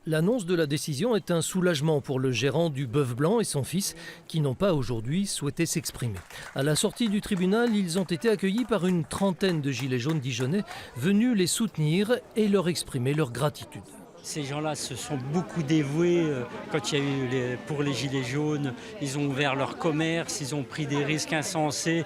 L'annonce de la décision est un soulagement pour le gérant du Bœuf Blanc et son fils qui n'ont pas aujourd'hui souhaité s'exprimer. À la sortie du tribunal, ils ont été accueillis par une trentaine de gilets jaunes dijonnais venus les soutenir et leur exprimer leur gratitude. Ces gens-là se sont beaucoup dévoués quand il y a eu pour les gilets jaunes. Ils ont ouvert leur commerce, ils ont pris des risques insensés,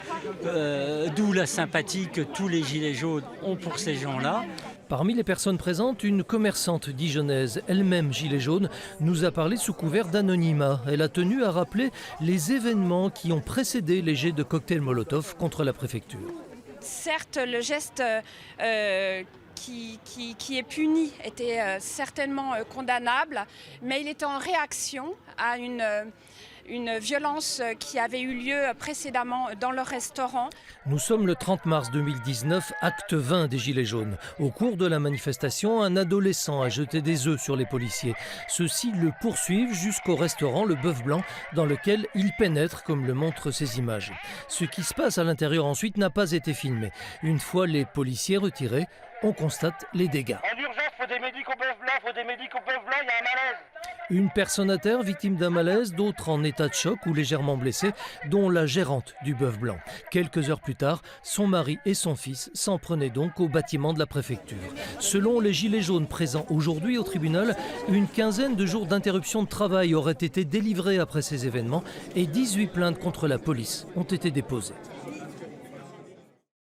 d'où la sympathie que tous les gilets jaunes ont pour ces gens-là. Parmi les personnes présentes, une commerçante dijonnaise, elle-même gilet jaune, nous a parlé sous couvert d'anonymat. Elle a tenu à rappeler les événements qui ont précédé les jets de cocktails Molotov contre la préfecture. Certes, le geste qui est puni était certainement condamnable, mais il était en réaction à une violence qui avait eu lieu précédemment dans le restaurant. Nous sommes le 30 mars 2019, acte 20 des Gilets jaunes. Au cours de la manifestation, un adolescent a jeté des œufs sur les policiers. Ceux-ci le poursuivent jusqu'au restaurant Le Bœuf Blanc, dans lequel il pénètre, comme le montrent ces images. Ce qui se passe à l'intérieur ensuite n'a pas été filmé. Une fois les policiers retirés, on constate les dégâts. En urgence, faut des médics au Bœuf Blanc, il y a un malaise. Une personne à terre victime d'un malaise, d'autres en état de choc ou légèrement blessés, dont la gérante du Bœuf Blanc. Quelques heures plus tard, son mari et son fils s'en prenaient donc au bâtiment de la préfecture. Selon les gilets jaunes présents aujourd'hui au tribunal, une quinzaine de jours d'interruption de travail auraient été délivrés après ces événements et 18 plaintes contre la police ont été déposées.